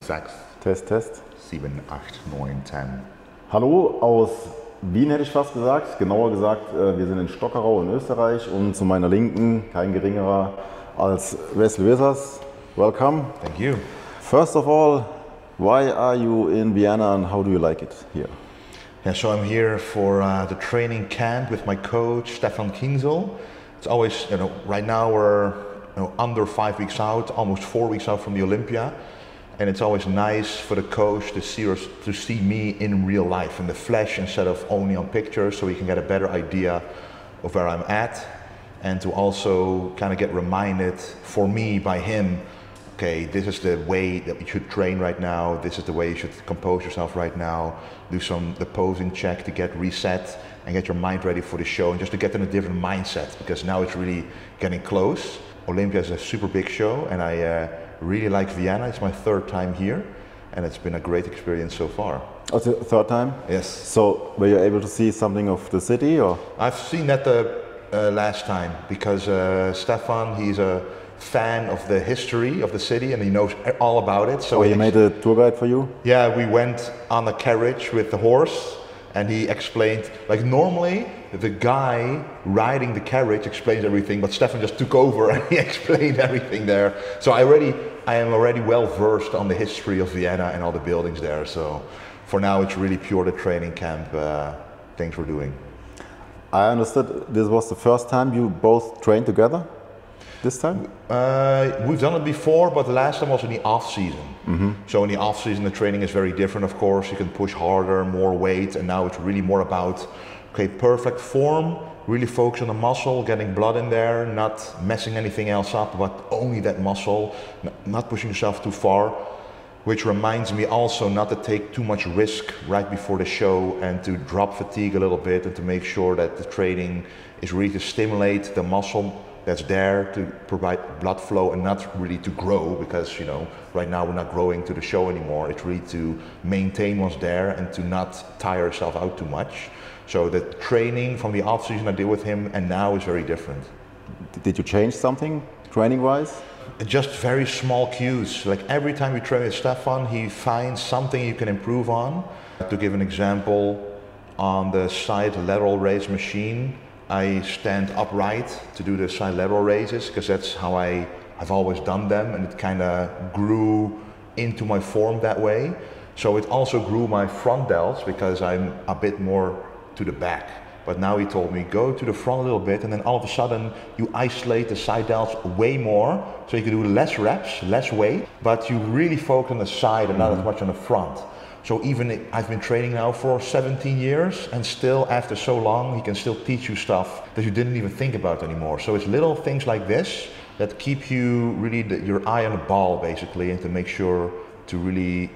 6. Test. 7, 8, 9, 10. Hallo aus Wien hätte ich fast gesagt. Genauer gesagt, wir sind in Stockerau in Österreich und zu meiner Linken kein geringerer als Wesley Wissers. Welcome. Thank you. First of all, why are you in Vienna and how do you like it here? Yeah, so I'm here for the training camp with my coach, Stefan Kienzl. It's always, right now we're under 5 weeks out, almost 4 weeks out from the Olympia. And it's always nice for the coach to see me in real life, in the flesh, instead of only on pictures, so he can get a better idea of where I'm at. And to also kind of get reminded for me by him, okay, this is the way that you should train right now, this is the way you should compose yourself right now, do the posing check to get reset and get your mind ready for the show, and just to get in a different mindset, because now it's really getting close. Olympia is a super big show, and I really like Vienna. It's my 3rd time here, and it's been a great experience so far. Oh, it's the 3rd time? Yes. So were you able to see something of the city, or? I've seen that the last time, because Stefan, he's a fan of the history of the city and he knows all about it. So he made a tour guide for you? Yeah, we went on a carriage with the horse and he explained, like normally the guy riding the carriage explains everything, but Stefan just took over and he explained everything there. So I am already well versed on the history of Vienna and all the buildings there. So for now it's really pure the training camp things we're doing. I understood this was the first time you both trained together? This time? We've done it before, but the last time was in the off season. Mm-hmm. So in the off season, the training is very different, of course. You can push harder, more weight, and now it's really more about, okay, perfect form, really focus on the muscle, getting blood in there, not messing anything else up, but only that muscle, not pushing yourself too far, which reminds me also not to take too much risk right before the show and to drop fatigue a little bit and to make sure that the training is really to stimulate the muscle that's there to provide blood flow and not really to grow, because right now we're not growing to the show anymore. It's really to maintain what's there and to not tire yourself out too much. So the training from the off season I did with him and now is very different. Did you change something training wise? Just very small cues. Like every time you train with Stefan, he finds something you can improve on. To give an example, on the side lateral raise machine, I stand upright to do the side lateral raises because that's how I have always done them, and it kind of grew into my form that way. So it also grew my front delts because I'm a bit more to the back. But now he told me, go to the front a little bit, and then all of a sudden you isolate the side delts way more, so you can do less reps, less weight, but you really focus on the side and not as much on the front. So even I've been training now for 17 years, and still after so long he can still teach you stuff that you didn't even think about anymore. So it's little things like this that keep you really your eye on the ball basically, and to make sure to really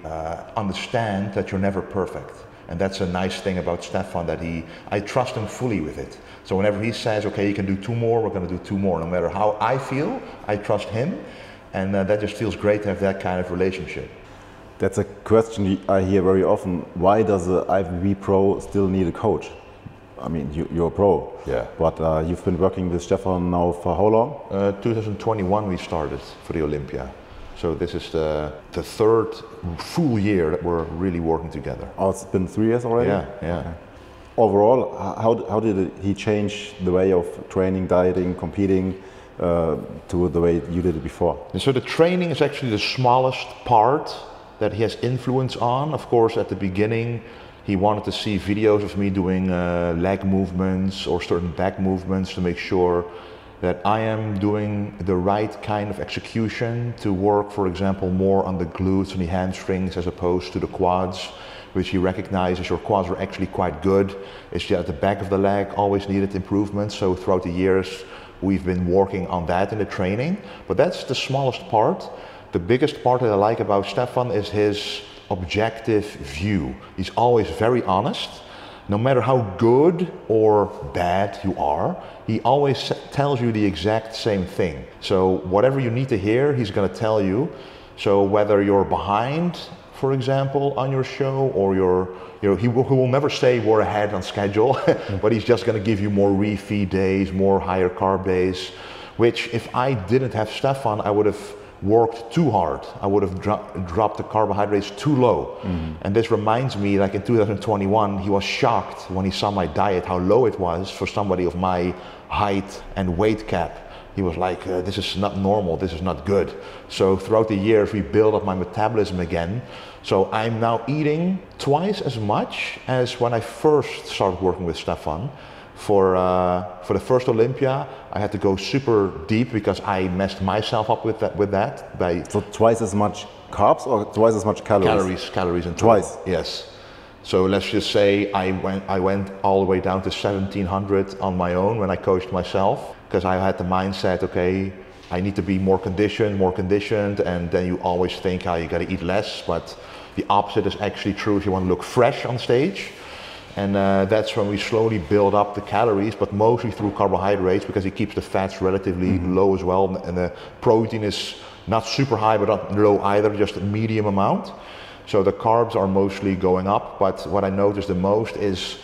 understand that you're never perfect. And that's a nice thing about Stefan, that I trust him fully with it. So whenever he says, okay, you can do 2 more, we're going to do 2 more. No matter how I feel, I trust him, and that just feels great to have that kind of relationship. That's a question I hear very often. Why does the IFBB Pro still need a coach? I mean, you're a pro, yeah. But you've been working with Stefan now for how long? 2021 we started for the Olympia. So this is the 3rd full year that we're really working together. Oh, it's been 3 years already? Yeah. Okay. Overall, how did he change the way of training, dieting, competing to the way you did it before? And so the training is actually the smallest part that he has influence on. Of course, at the beginning, he wanted to see videos of me doing leg movements or certain back movements to make sure that I am doing the right kind of execution to work, for example, more on the glutes and the hamstrings as opposed to the quads, which he recognizes your quads are actually quite good. It's just at the back of the leg always needed improvement. So throughout the years, we've been working on that in the training, but that's the smallest part. The biggest part that I like about Stefan is his objective view. He's always very honest. No matter how good or bad you are, he always tells you the exact same thing. So whatever you need to hear, he's going to tell you. So whether you're behind, for example, on your show, or he will never say we're ahead on schedule, but he's just going to give you more refeed days, more higher carb days, which if I didn't have Stefan, I would have worked too hard. I would have dropped the carbohydrates too low. And this reminds me, like in 2021, he was shocked when he saw my diet, how low it was for somebody of my height and weight cap. He was like, this is not normal, this is not good. So throughout the years, we built up my metabolism again. So I'm now eating twice as much as when I first started working with Stefan. For the first Olympia, I had to go super deep because I messed myself up with that. So twice as much carbs or twice as much calories? Calories in total. Twice? Yes. So let's just say I went all the way down to 1700 on my own when I coached myself, because I had the mindset, okay, I need to be more conditioned, and then you always think, you got to eat less, but the opposite is actually true if you want to look fresh on stage. And that's when we slowly build up the calories, but mostly through carbohydrates, because it keeps the fats relatively low as well, and the protein is not super high but not low either, just a medium amount. So the carbs are mostly going up, but what I notice the most is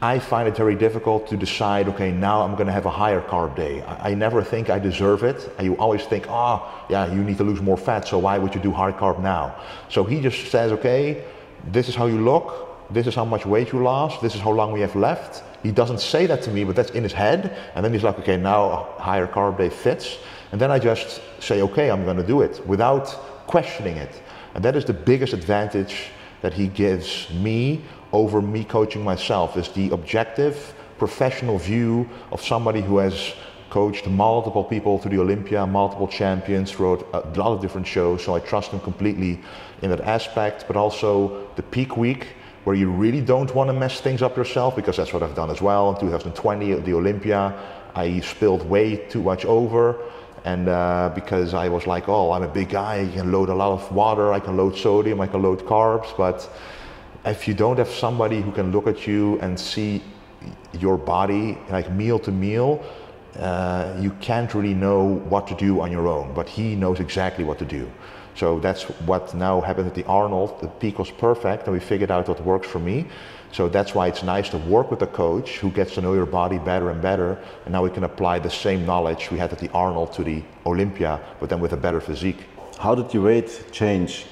I find it very difficult to decide, okay, now I'm going to have a higher carb day. I never think I deserve it. You always think, yeah, you need to lose more fat, so why would you do high carb now? So he just says, okay, this is how you look, this is how much weight you lost, this is how long we have left. He doesn't say that to me, but that's in his head. And then he's like, okay, now a higher carb day fits. And then I just say, okay, I'm going to do it without questioning it. And that is the biggest advantage that he gives me over me coaching myself, is the objective, professional view of somebody who has coached multiple people to the Olympia, multiple champions throughout a lot of different shows. So I trust him completely in that aspect, but also the peak week, where you really don't want to mess things up yourself, because that's what I've done as well. In 2020 at the Olympia, I spilled way too much over. And because I was like, oh, I'm a big guy, I can load a lot of water, I can load sodium, I can load carbs, but if you don't have somebody who can look at you and see your body like meal to meal, you can't really know what to do on your own, but he knows exactly what to do. So that's what now happened at the Arnold. The peak was perfect, and we figured out what works for me. So that's why it's nice to work with a coach who gets to know your body better and better, and now we can apply the same knowledge we had at the Arnold to the Olympia, but then with a better physique. How did your weight change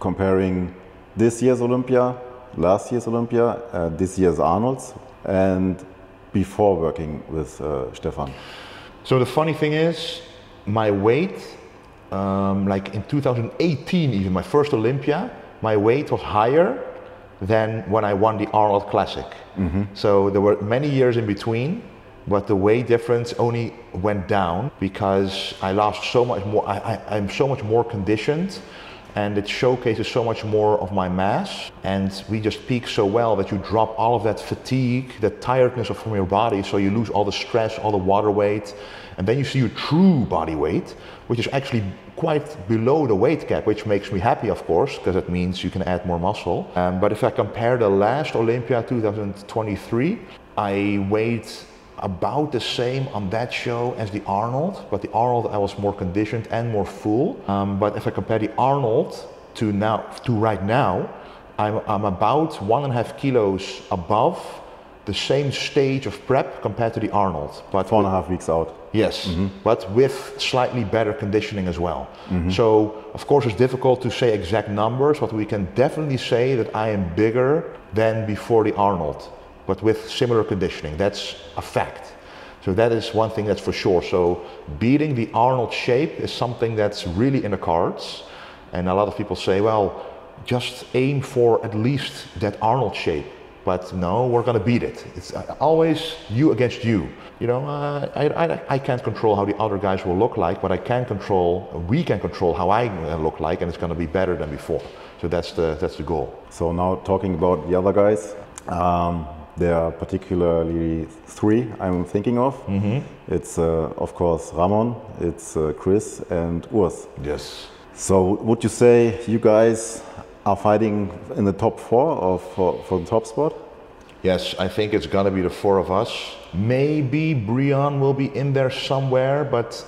comparing this year's Olympia, last year's Olympia, this year's Arnold's, and before working with Stefan? So the funny thing is, my weight, like in 2018, even my first Olympia, my weight was higher than when I won the Arnold Classic. So there were many years in between, but the weight difference only went down because I lost so much more. I'm so much more conditioned, and it showcases so much more of my mass, and we just peak so well that you drop all of that fatigue, that tiredness from your body, so you lose all the stress, all the water weight, and then you see your true body weight, which is actually quite below the weight cap, which makes me happy, of course, because it means you can add more muscle. But if I compare the last Olympia 2023, I weighed about the same on that show as the Arnold, but the Arnold I was more conditioned and more full. But if I compare the Arnold to right now, I'm about 1.5 kilos above the same stage of prep compared to the Arnold. But 4.5 weeks out. Yes, but with slightly better conditioning as well. So of course it's difficult to say exact numbers, but we can definitely say that I am bigger than before the Arnold, but with similar conditioning. That's a fact. So that is one thing that's for sure. So beating the Arnold shape is something that's really in the cards. And a lot of people say, well, just aim for at least that Arnold shape. But no, we're going to beat it. It's always you against you. You know, I can't control how the other guys will look like, but we can control how I look like, and it's going to be better than before. So that's the goal. So now talking about the other guys, there are particularly 3 I'm thinking of. It's of course Ramon, it's Chris and Urs. Yes. So would you say you guys are fighting in the top 4 for the top spot? Yes, I think it's gonna be the 4 of us. Maybe Brian will be in there somewhere, but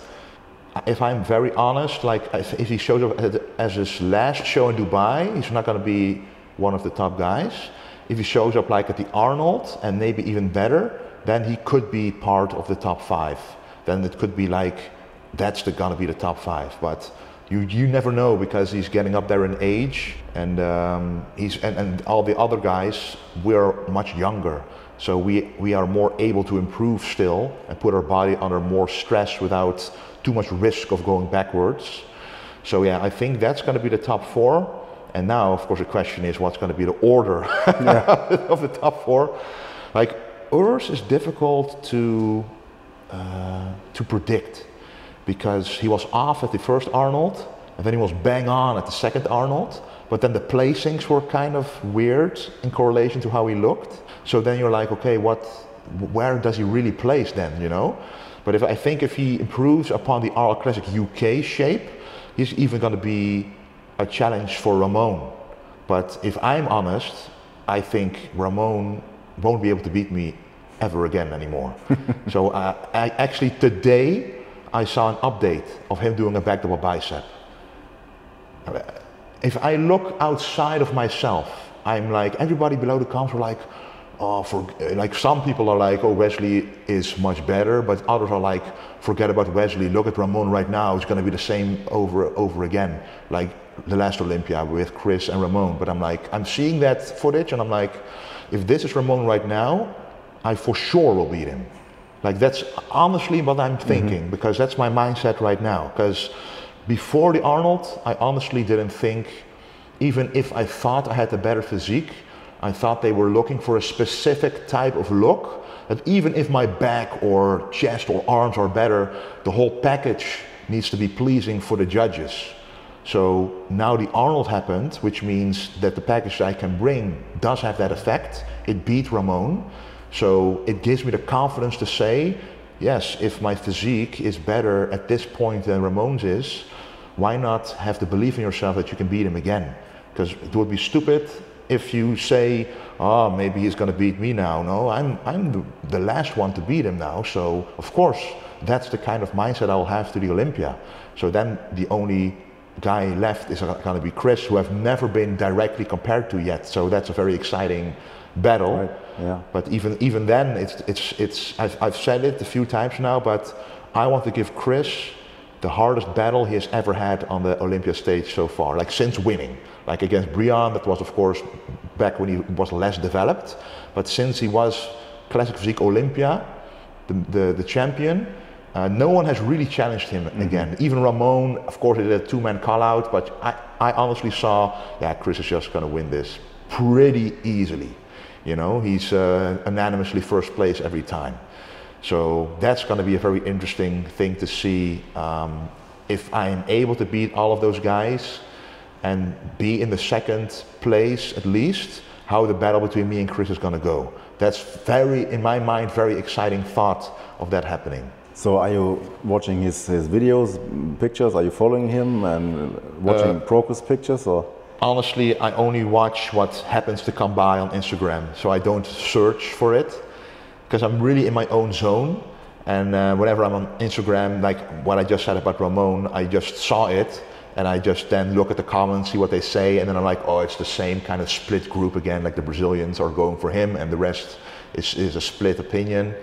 if I'm very honest, like if he shows up as his last show in Dubai, he's not gonna be one of the top guys. If he shows up like at the Arnold, and maybe even better, then he could be part of the top 5. Then it could be like, that's gonna be the top 5. But You never know, because he's getting up there in age, and and all the other guys, we're much younger, so we are more able to improve still and put our body under more stress without too much risk of going backwards. So yeah, I think that's going to be the top 4. And now, of course, the question is, what's going to be the order of the top 4? Like, Urs is difficult to predict, because he was off at the first Arnold, and then he was bang on at the second Arnold, but then the placings were kind of weird in correlation to how he looked. So then you're like, okay, where does he really place then, you know? But I think if he improves upon the RL Classic UK shape, he's even going to be a challenge for Ramon. But if I'm honest, I think Ramon won't be able to beat me ever again anymore. So I actually today I saw an update of him doing a back double bicep. If I look outside of myself, I'm like, everybody below the comments are like, oh, like some people are like, oh, Wesley is much better, but others are like, forget about Wesley, look at Ramon right now, it's going to be the same over again, like the last Olympia with Chris and Ramon. But I'm like, I'm seeing that footage and I'm like, if this is Ramon right now, I for sure will beat him. Like, that's honestly what I'm thinking, because that's my mindset right now. Because before the Arnold, I honestly didn't think, even if I thought I had a better physique, I thought they were looking for a specific type of look, that even if my back or chest or arms are better, the whole package needs to be pleasing for the judges. So now the Arnold happened, which means that the package I can bring does have that effect. It beat Ramon. So it gives me the confidence to say, yes, if my physique is better at this point than Ramon's is, why not have the belief in yourself that you can beat him again? Because it would be stupid if you say, oh, maybe he's going to beat me now. No, I'm the last one to beat him now. So of course, that's the kind of mindset I'll have to the Olympia. So then the only guy left is going to be Chris, who I've never been directly compared to yet. So that's a very exciting battle. Right. Yeah. But even then, I've said it a few times now, but I want to give Chris the hardest battle he has ever had on the Olympia stage so far, like since winning. Like against Brian, that was of course back when he was less developed, but since he was Classic Physique Olympia, the champion, no one has really challenged him again. Even Ramon, of course, he did a two-man call-out, but I honestly saw, yeah, Chris is just going to win this pretty easily. You know, he's unanimously first place every time. So that's going to be a very interesting thing to see, if I'm able to beat all of those guys and be in the second place at least, how the battle between me and Chris is going to go. That's very, in my mind, very exciting thought of that happening. So are you watching his videos, pictures? Are you following him and watching progress pictures, or? Honestly, I only watch what happens to come by on Instagram, so I don't search for it, because I'm really in my own zone. And whenever I'm on Instagram, like what I just said about Ramon, I just saw it, and I just then look at the comments, see what they say, and then I'm like, oh, it's the same kind of split group again, like the Brazilians are going for him, and the rest is a split opinion.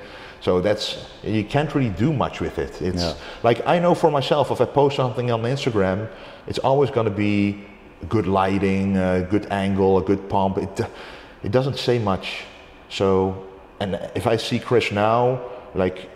So that's, you can't really do much with it. It's like, I know for myself, if I post something on Instagram, it's always going to be good lighting, a good angle, a good pump. It doesn't say much. So, and if I see Chris now, like,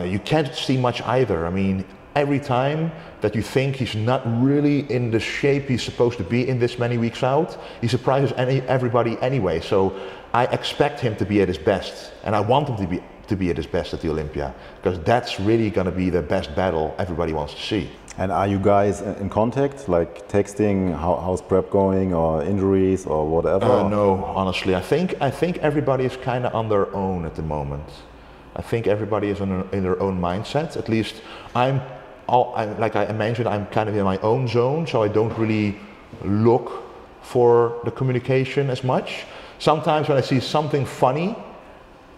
you can't see much either. I mean, every time that you think he's not really in the shape he's supposed to be in this many weeks out, he surprises everybody anyway. So I expect him to be at his best, and I want him to be at his best at the Olympia, because that's really going to be the best battle everybody wants to see. And are you guys in contact, like texting, how's prep going, or injuries, or whatever? No, honestly, I think everybody is kind of on their own at the moment. I think everybody is in their own mindset. At least like I mentioned, I'm kind of in my own zone, so I don't really look for the communication as much. Sometimes when I see something funny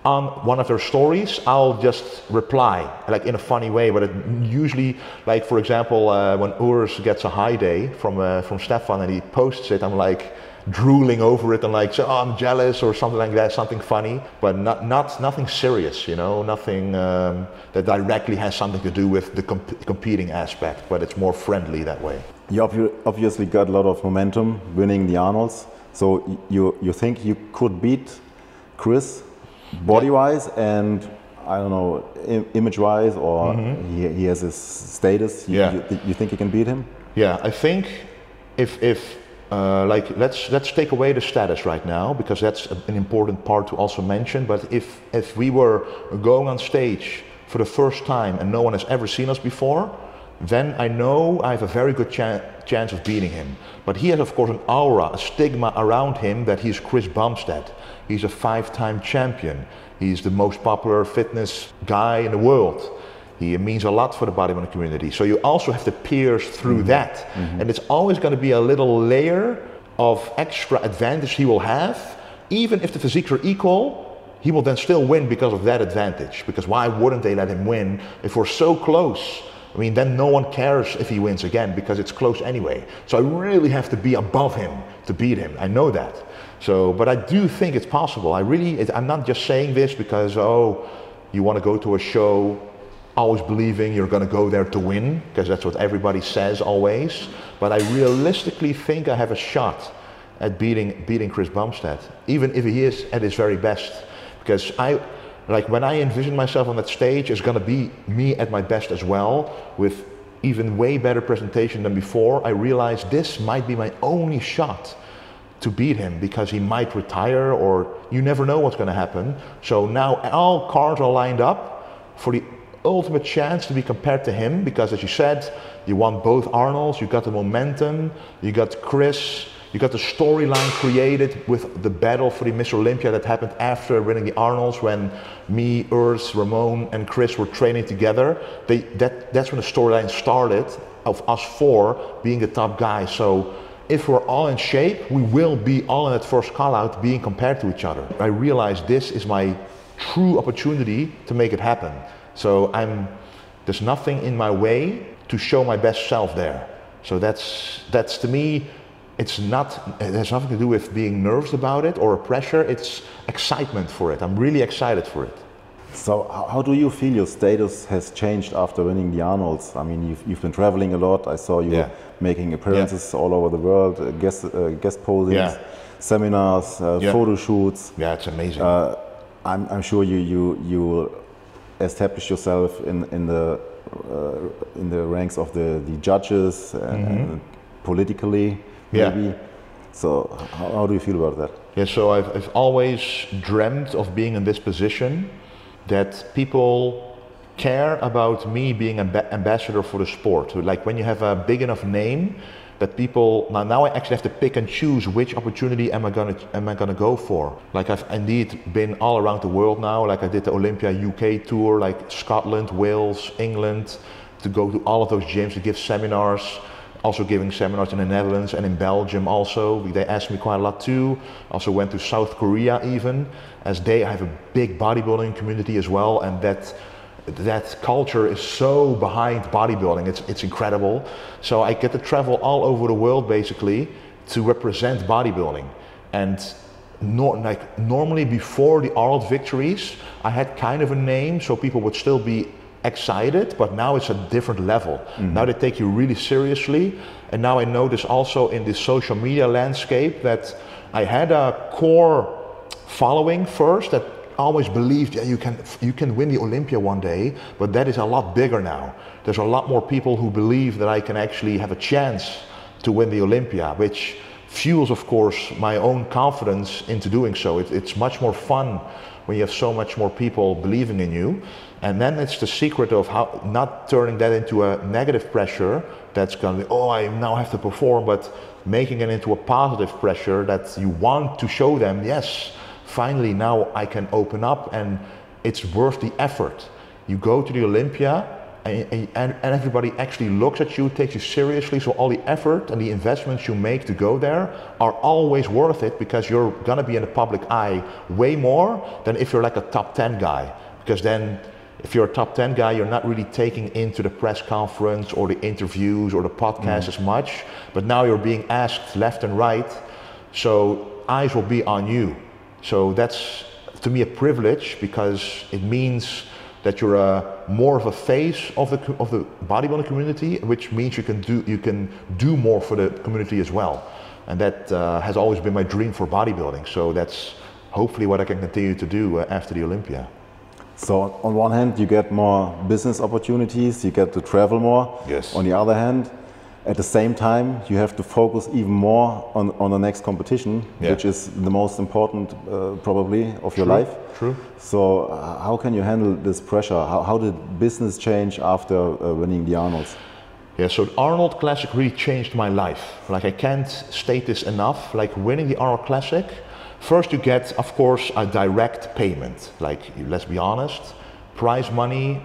on one of their stories, I'll just reply, like in a funny way, but it usually, like for example, when Urs gets a high day from Stefan and he posts it, I'm like, drooling over it and like, so, oh, I'm jealous or something like that, something funny, but nothing serious, you know, nothing that directly has something to do with the competing aspect, but it's more friendly that way. You obviously got a lot of momentum winning the Arnolds, so you think you could beat Chris body-wise and I don't know, image-wise, or he has his status. You think you can beat him? Yeah, I think if like let's take away the status right now, because that's an important part to also mention. But if we were going on stage for the first time and no one has ever seen us before, then I know I have a very good chance of beating him. But he has, of course, an aura, a stigma around him that he's Chris Bumstead. He's a 5-time champion. He's the most popular fitness guy in the world. He means a lot for the bodybuilding community. So you also have to pierce through that. And it's always going to be a little layer of extra advantage he will have. Even if the physiques are equal, he will then still win because of that advantage. Because why wouldn't they let him win if we're so close? I mean, then no one cares if he wins again because it's close anyway. So I really have to be above him to beat him. I know that. So, but I do think it's possible. I'm not just saying this because, oh, you want to go to a show always believing you're going to go there to win, because that's what everybody says always. But I realistically think I have a shot at beating Chris Bumstead, even if he is at his very best. Because when I envision myself on that stage, it's going to be me at my best as well, with even way better presentation than before. I realize this might be my only shot to beat him, because he might retire, or you never know what's going to happen. So now all cards are lined up for the ultimate chance to be compared to him, because as you said, you won both Arnolds, you got the momentum, you got Chris, you got the storyline created with the battle for the Miss Olympia that happened after winning the Arnolds, when me, Urs, Ramon and Chris were training together. That's when the storyline started of us four being the top guys. So if we're all in shape, we will be all in that first call out being compared to each other. I realize this is my true opportunity to make it happen. So there's nothing in my way to show my best self there. So that's to me, it has nothing to do with being nervous about it or pressure, it's excitement for it. I'm really excited for it. So how do you feel your status has changed after winning the Arnolds? I mean, you've been traveling a lot. I saw you making appearances all over the world, guest posings, seminars, photo shoots. Yeah, it's amazing. I'm sure you established yourself in the ranks of the judges and politically, maybe. So how do you feel about that? Yeah, so I've always dreamt of being in this position, that people care about me being an ambassador for the sport. Like when you have a big enough name that people, now I actually have to pick and choose which opportunity am I gonna go for. Like I've indeed been all around the world now. Like I did the Olympia UK tour, like Scotland, Wales, England, to go to all of those gyms to give seminars. Also giving seminars in the Netherlands and in Belgium also. They asked me quite a lot too. Also went to South Korea even, as they have a big bodybuilding community as well, and that culture is so behind bodybuilding. It's incredible. So I get to travel all over the world basically to represent bodybuilding. And normally before the Arnold victories, I had kind of a name, so people would still be excited, but now it's a different level. Now they take you really seriously, and now I notice also in the social media landscape that I had a core following first that always believed, yeah, you can win the Olympia one day, but that is a lot bigger now. There's a lot more people who believe that I can actually have a chance to win the Olympia, which fuels, of course, my own confidence into doing so. It's much more fun when you have so much more people believing in you. And then it's the secret of how not turning that into a negative pressure that's going to be, oh, I now have to perform, but making it into a positive pressure that you want to show them, yes, finally now I can open up and it's worth the effort. You go to the Olympia and everybody actually looks at you, takes you seriously, so all the effort and the investments you make to go there are always worth it, because you're gonna be in the public eye way more than if you're like a top 10 guy. Because then if you're a top 10 guy, you're not really taking into the press conference or the interviews or the podcast as much, but now you're being asked left and right So eyes will be on you. So that's, to me, a privilege, because it means that you're more of a face of the bodybuilding community, which means you can do more for the community as well. And that has always been my dream for bodybuilding. So that's hopefully what I can continue to do after the Olympia. So on one hand, you get more business opportunities, you get to travel more. Yes. On the other hand, at the same time, you have to focus even more on the next competition, which is the most important probably of your life. True. So how can you handle this pressure? How did business change after winning the Arnolds? Yeah, so the Arnold Classic really changed my life. Like, I can't state this enough. Like, winning the Arnold Classic, first you get, of course, a direct payment. Like, let's be honest, prize money.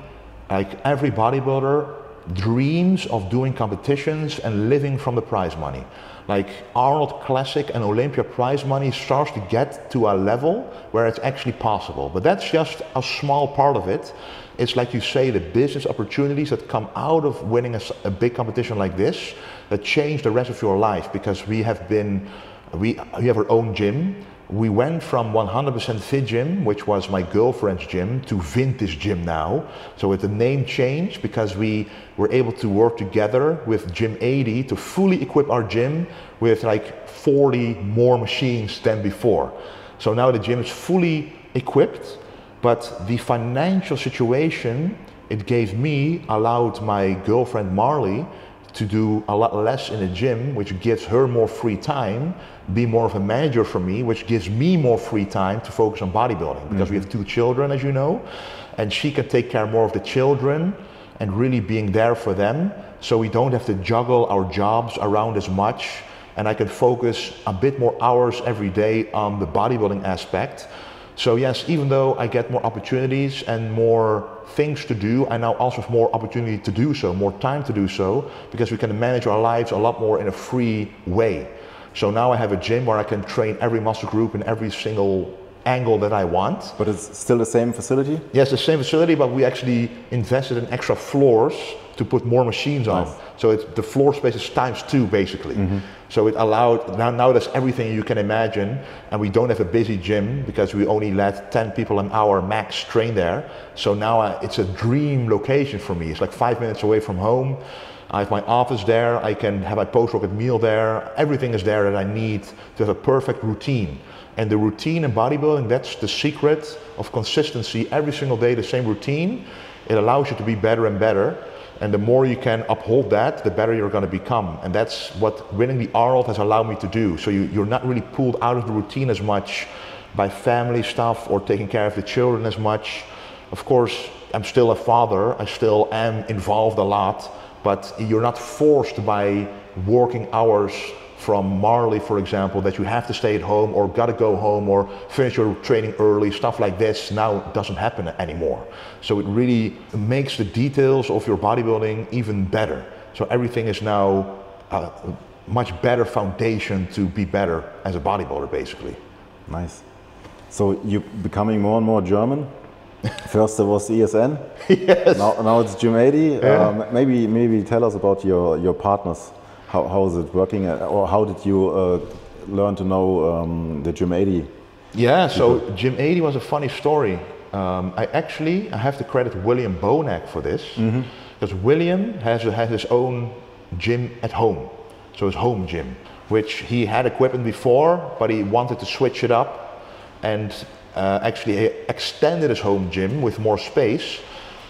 Like, every bodybuilder dreams of doing competitions and living from the prize money. Like, Arnold Classic and Olympia prize money starts to get to a level where it's actually possible. But that's just a small part of it. It's like you say, the business opportunities that come out of winning a big competition like this that change the rest of your life, because we have our own gym. We went from 100% fit gym, which was my girlfriend's gym, to vintage gym now. So with the name change, because we were able to work together with Gym 80 to fully equip our gym with like 40 more machines than before. So now the gym is fully equipped, but the financial situation it gave me allowed my girlfriend Marley to do a lot less in the gym, which gives her more free time, be more of a manager for me, which gives me more free time to focus on bodybuilding, because we have 2 children, as you know, and she can take care more of the children and really being there for them, so we don't have to juggle our jobs around as much, and I can focus a bit more hours every day on the bodybuilding aspect. So yes, even though I get more opportunities and more things to do, I now also have more opportunity to do so, more time to do so, because we can manage our lives a lot more in a free way. So now I have a gym where I can train every muscle group in every single angle that I want. But it's still the same facility? Yes, the same facility, but we actually invested in extra floors to put more machines on. So the floor space is ×2 basically. So it allowed, now there's everything you can imagine, and we don't have a busy gym because we only let 10 people an hour max train there. So now it's a dream location for me. It's like 5 minutes away from home. I have my office there, I can have my post-workout meal there, everything is there that I need to have a perfect routine. And the routine in bodybuilding, that's the secret of consistency. Every single day, the same routine. It allows you to be better and better. And the more you can uphold that, the better you're going to become. And that's what winning the Arnold has allowed me to do. So you're not really pulled out of the routine as much by family stuff or taking care of the children as much. Of course, I'm still a father. I still am involved a lot. But you're not forced by working hours from Marley, for example, that you have to stay at home or gotta go home or finish your training early, stuff like this now doesn't happen anymore. So it really makes the details of your bodybuilding even better. So everything is now a much better foundation to be better as a bodybuilder, basically. Nice. So you're becoming more and more German? First there was ESN, yes. Now it's Gym 80. Yeah. Maybe tell us about your partners. How is it working, or how did you learn to know the Gym 80? Yeah, so Gym 80 was a funny story. I have to credit William Bonack for this, because William has his own gym at home, so his home gym, which he had equipment before, but he wanted to switch it up, and actually extended his home gym with more space,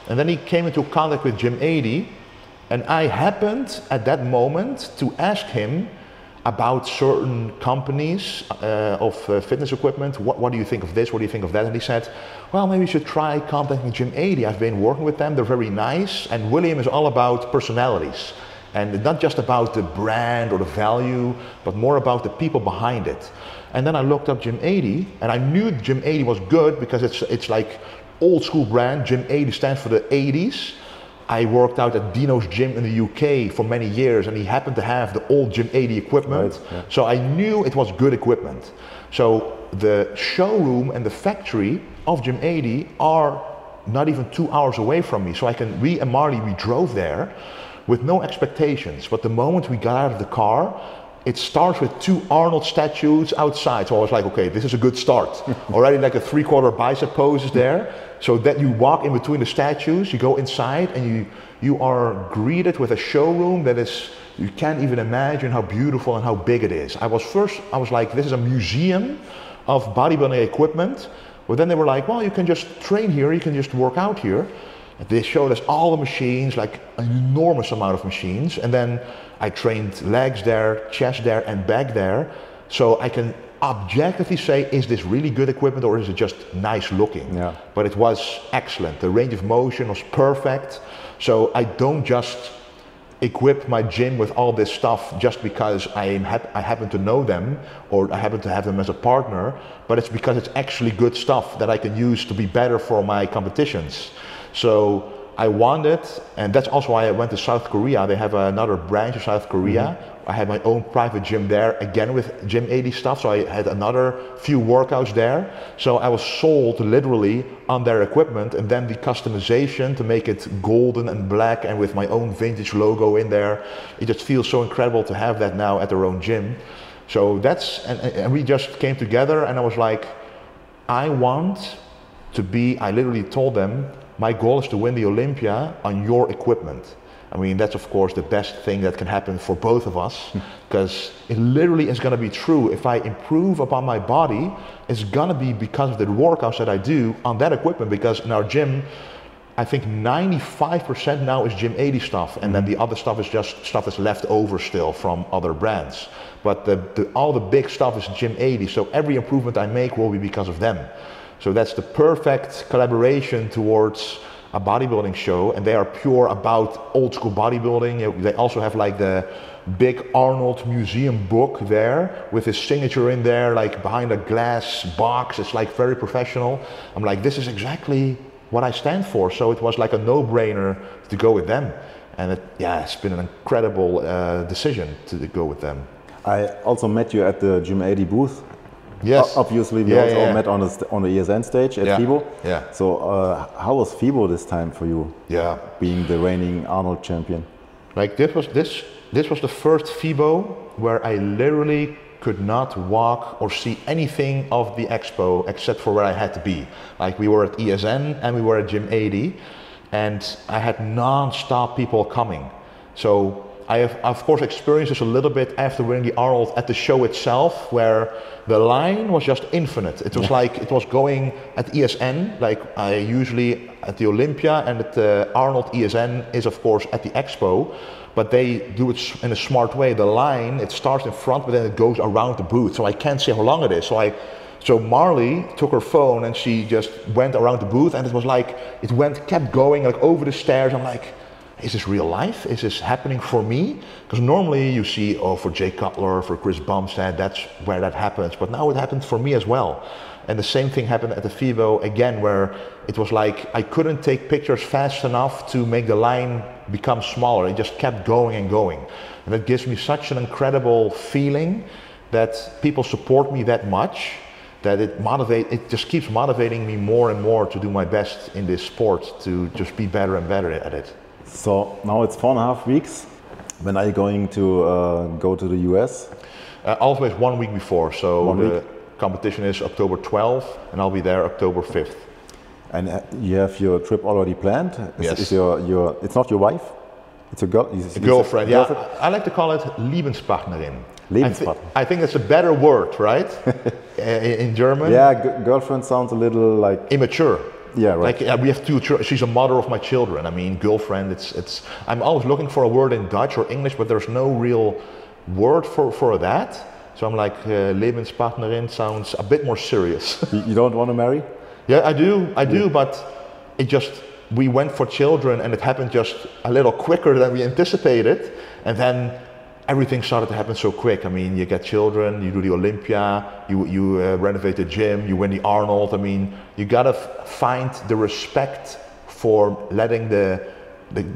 and then he came into contact with Gym 80. And I happened at that moment to ask him about certain companies of fitness equipment. What do you think of this? What do you think of that? And he said, well, maybe you should try contacting Gym 80. I've been working with them. They're very nice. And William is all about personalities. And not just about the brand or the value, but more about the people behind it. And then I looked up Gym 80, and I knew Gym 80 was good because it's like old school brand. Gym 80 stands for the 80s. I worked out at Dino's gym in the UK for many years, and he happened to have the old Gym 80 equipment. Right, yeah. So I knew it was good equipment. So the showroom and the factory of Gym 80 are not even 2 hours away from me. So we and Marley, we drove there with no expectations. But the moment we got out of the car, it starts with 2 Arnold statues outside. So I was like, okay, this is a good start. Already like a 3/4 bicep pose is there. So that you walk in between the statues, you go inside and you are greeted with a showroom that is, you can't even imagine how beautiful and how big it is. I was like, this is a museum of bodybuilding equipment. But then they were like, well, you can just train here, you can just work out here. They showed us all the machines, like an enormous amount of machines. And then I trained legs there, chest there, and back there. So I can objectively say, is this really good equipment or is it just nice looking? Yeah. But it was excellent. The range of motion was perfect. So I don't just equip my gym with all this stuff just because I happen to know them or I happen to have them as a partner, but it's because it's actually good stuff that I can use to be better for my competitions. So I wanted, and that's also why I went to South Korea. They have another branch of South Korea. I had my own private gym there, again with Gym 80 stuff, so I had another few workouts there. So I was sold literally on their equipment, and then the customization to make it golden and black and with my own vintage logo in there. It just feels so incredible to have that now at their own gym. So that's, and we just came together and I was like, I want to be, I literally told them, my goal is to win the Olympia on your equipment. I mean, that's of course the best thing that can happen for both of us, because it literally is going to be true. If I improve upon my body, it's going to be because of the workouts that I do on that equipment, because in our gym, I think 95% now is Gym 80 stuff, and then the other stuff is just stuff that's left over still from other brands. But all the big stuff is Gym 80, so every improvement I make will be because of them. So that's the perfect collaboration towards a bodybuilding show, and they are pure about old school bodybuilding. They also have like the big Arnold museum book there with his signature in there, like behind a glass box. It's like very professional. I'm like, this is exactly what I stand for. So it was like a no-brainer to go with them. And it's been an incredible decision to go with them. I also met you at the Gym 80 booth. Yes. Obviously, we also met on the ESN stage at FIBO. Yeah. So how was FIBO this time for you? Yeah. Being the reigning Arnold champion. Like this was the first FIBO where I literally could not walk or see anything of the expo except for where I had to be. Like we were at ESN and we were at Gym 80, and I had non-stop people coming. So I have, of course, experienced this a little bit after winning the Arnold at the show itself, where the line was just infinite. It was like, it was going at ESN, like I usually at the Olympia, and at the Arnold ESN is of course at the expo, but they do it in a smart way. The line, it starts in front, but then it goes around the booth, so I can't see how long it is. So Marley took her phone and she just went around the booth, and it was like, kept going like over the stairs. I'm like, is this real life? Is this happening for me? Because normally you see, oh, for Jay Cutler, for Chris Bumstead, that's where that happens. But now it happened for me as well. And the same thing happened at the FIBO again, where it was like I couldn't take pictures fast enough to make the line become smaller. It just kept going and going. And that gives me such an incredible feeling that people support me that much, that it just keeps motivating me more and more to do my best in this sport, to just be better and better at it. So now it's 4.5 weeks. When are you going to go to the US? Always 1 week before. So 1 week? The competition is October 12th and I'll be there October 5th. And you have your trip already planned? Yes. It's not your wife? It's a girlfriend, yeah. I like to call it Lebenspartnerin. Lebenspartner. I think that's a better word, right? In German. Yeah, girlfriend sounds a little like... immature. Yeah, right. Like we have 2 children. She's a mother of my children. I mean, girlfriend. I'm always looking for a word in Dutch or English, but there's no real word for that. So I'm like, Lebenspartnerin sounds a bit more serious. You don't want to marry? Yeah, I do, but we went for children, and it happened just a little quicker than we anticipated, and then everything started to happen so quick. I mean, you get children, you do the Olympia, you renovate the gym, you win the Arnold. I mean, you gotta find the respect for letting the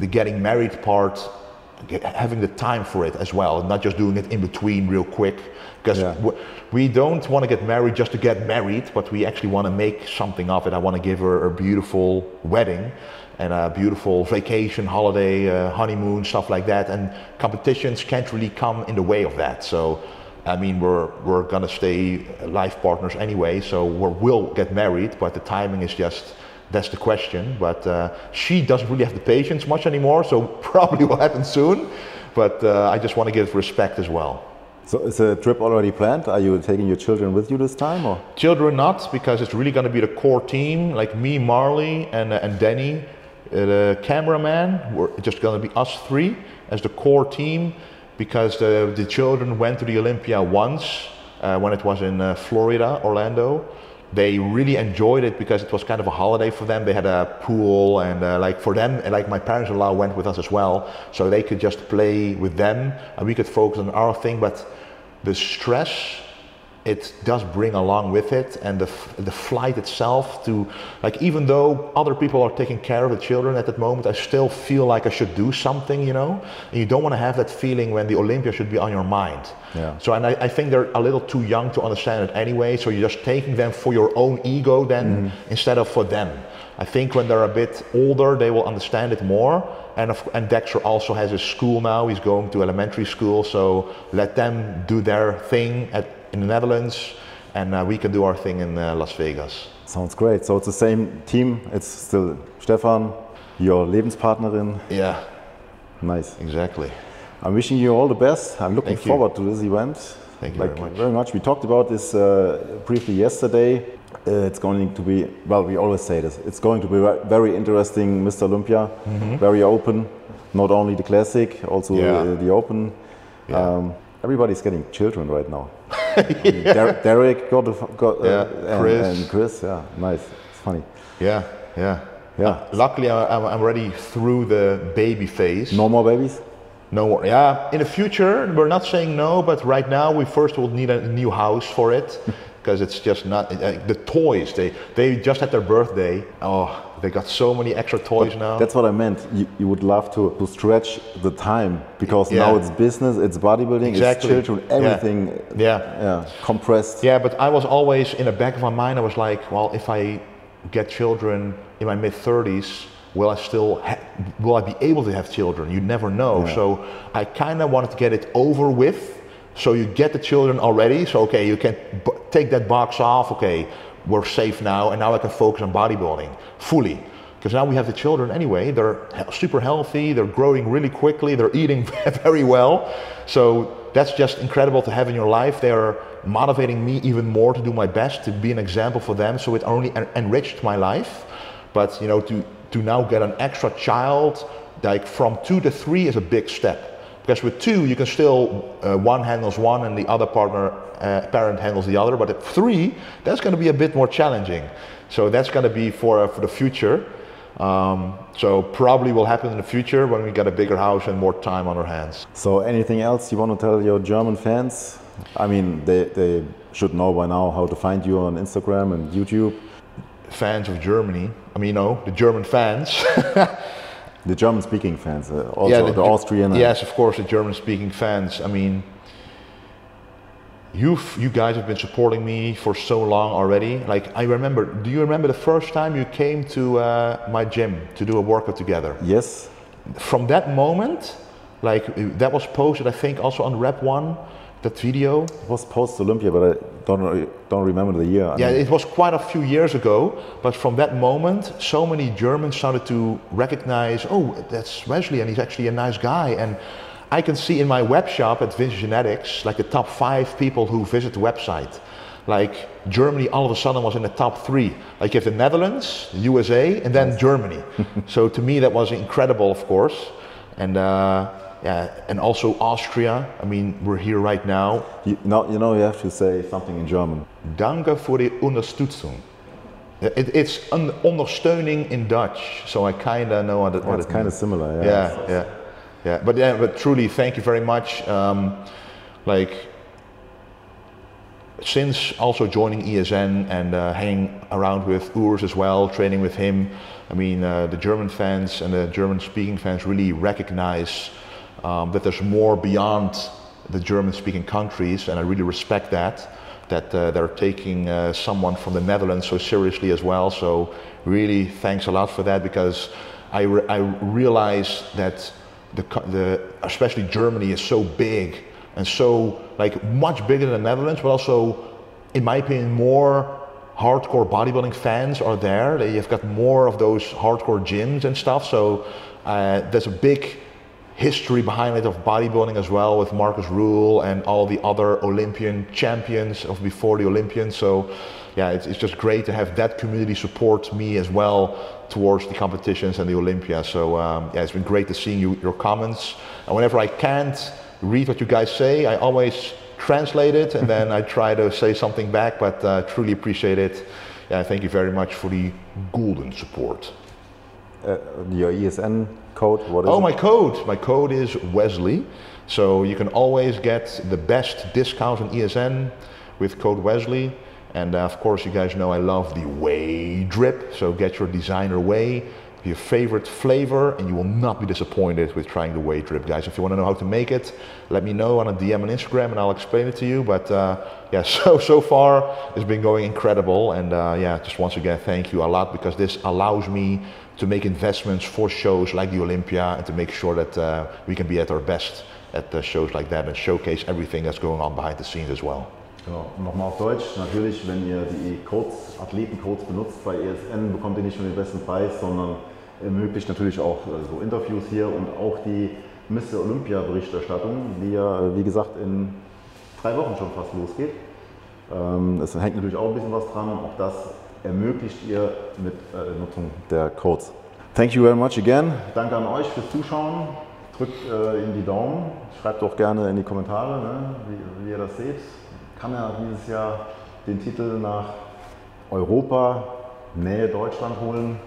getting married part having the time for it as well, not just doing it in between real quick. Because we don't want to get married just to get married, but we actually want to make something of it. I want to give her a beautiful wedding and a beautiful vacation, holiday, honeymoon, stuff like that. And competitions can't really come in the way of that. So, I mean, we're gonna stay life partners anyway, so we'll get married, but the timing is just, that's the question. But she doesn't really have the patience much anymore, so probably will happen soon. But I just want to give respect as well. So is the trip already planned? Are you taking your children with you this time, or? Children not, because it's really going to be the core team, like me, Marley, and Danny, the cameraman. We're just going to be us three as the core team, because the children went to the Olympia once when it was in Florida, Orlando. They really enjoyed it because it was kind of a holiday for them. They had a pool, and like for them, and like my parents-in-law went with us as well, so they could just play with them and we could focus on our thing. But the stress it does bring along with it, and the flight itself, to like, even though other people are taking care of the children at that moment, I still feel like I should do something, you know. And you don't want to have that feeling when the Olympia should be on your mind. Yeah. So, and I think they're a little too young to understand it anyway, so you're just taking them for your own ego then, instead of for them. I think when they're a bit older, they will understand it more. And Dexter also has his school now. He's going to elementary school, so let them do their thing in the Netherlands, and we can do our thing in Las Vegas. Sounds great. So it's the same team. It's still Stefan, your Lebenspartnerin. Yeah. Nice. Exactly. I'm wishing you all the best. I'm looking forward to this event. Thank you very much. We talked about this briefly yesterday. It's going to be, well, we always say this, it's going to be very interesting, Mr. Olympia, very open, not only the classic, also the open. Yeah. Everybody's getting children right now. Derek got Chris. And Chris, yeah, nice, it's funny. Yeah. Luckily, I'm already through the baby phase. No more babies? No more. Yeah, in the future, we're not saying no, but right now we first will need a new house for it. Because it's just not, the toys, they just had their birthday. Oh, they got so many extra toys now. That's what I meant. You would love to stretch the time, because now it's business, it's bodybuilding, it's children, everything compressed. Yeah, but I was always, in the back of my mind, I was like, well, if I get children in my mid-30s, will I be able to have children? You never know. Yeah. So I kind of wanted to get it over with. So you get the children already, so okay, you can take that box off, okay, we're safe now, and now I can focus on bodybuilding fully. Because now we have the children anyway, they're super healthy, they're growing really quickly, they're eating very well. So that's just incredible to have in your life. They're motivating me even more to do my best, to be an example for them, so it only enriched my life. But you know, to now get an extra child, like from 2 to 3 is a big step. Because with 2, you can still, one handles one and the other parent handles the other. But at 3, that's going to be a bit more challenging. So that's going to be for the future. So probably will happen in the future when we get a bigger house and more time on our hands. So anything else you want to tell your German fans? I mean, they should know by now how to find you on Instagram and YouTube. Fans of Germany, I mean, you know, the German fans. The German-speaking fans, also the Austrian. Yes, of course, the German-speaking fans. I mean, you guys have been supporting me for so long already. Like, I remember, do you remember the first time you came to my gym to do a workout together? Yes. From that moment, like, that was posted, I think, also on Rep 1, that video. It was post-Olympia, but I don't remember the year. Yeah, it was quite a few years ago, but from that moment, so many Germans started to recognize, oh, that's Wesley, and he's actually a nice guy. And I can see in my web shop at Vintage Genetics, like the top 5 people who visit the website. Like Germany all of a sudden was in the top 3. Like you have the Netherlands, the USA, and then Germany. So to me that was incredible, of course. And yeah, and also Austria. I mean, we're here right now. You know, you have to say something in German. Danke für die Unterstützung. It's ondersteuning in Dutch, so I kind of know what it means. It's kind of similar, yeah. But truly, thank you very much. Like, since also joining ESN and hanging around with Urs as well, training with him, I mean, the German fans and the German-speaking fans really recognize that there's more beyond the German-speaking countries, and I really respect that they're taking someone from the Netherlands so seriously as well. So really thanks a lot for that, because I realize that especially Germany is so big and so like much bigger than the Netherlands, but also, in my opinion, more hardcore bodybuilding fans are there. You've got more of those hardcore gyms and stuff. So there's a big history behind it of bodybuilding as well, with Marcus Rule and all the other Olympian champions of before the Olympians. So yeah, it's just great to have that community support me as well towards the competitions and the Olympia. So yeah, it's been great to see your comments. And whenever I can't read what you guys say, I always translate it and then I try to say something back, but truly appreciate it. Yeah, thank you very much for the golden support. Your ESN code, what is it? My code is Wesley. So you can always get the best discount on ESN with code Wesley. And of course, you guys know I love the whey drip. So get your designer whey, your favorite flavor, and you will not be disappointed with trying the whey drip, guys. If you want to know how to make it, let me know on a DM on Instagram and I'll explain it to you. But yeah, so far it's been going incredible. And yeah, just once again, thank you a lot, because this allows me to make investments for shows like the Olympia and to make sure that we can be at our best at shows like that and showcase everything that's going on behind the scenes as well. Genau. Nochmal auf Deutsch, natürlich, wenn ihr die Codes, Athletencodes benutzt bei ESN, bekommt ihr nicht nur den besten Preis, sondern ermöglicht natürlich auch so Interviews hier und auch die Mr. Olympia Berichterstattung, die ja, wie gesagt, in 3 Wochen schon fast losgeht. Es hängt natürlich auch ein bisschen was dran und auch das ermöglicht ihr mit Nutzung der Codes. Thank you very much again. Danke an euch fürs Zuschauen. Drückt ihm die Daumen. Schreibt doch gerne in die Kommentare, ne, wie ihr das seht. Kann er dieses Jahr den Titel nach Europa, Nähe Deutschland holen?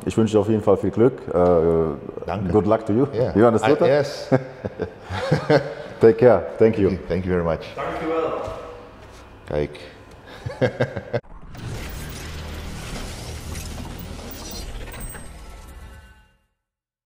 Ich wünsche dir auf jeden Fall viel Glück. Danke. Good luck to you. Yeah. You understood that? Yes. Take care. Thank you. Thank you very much. Dankjewel. Kijk.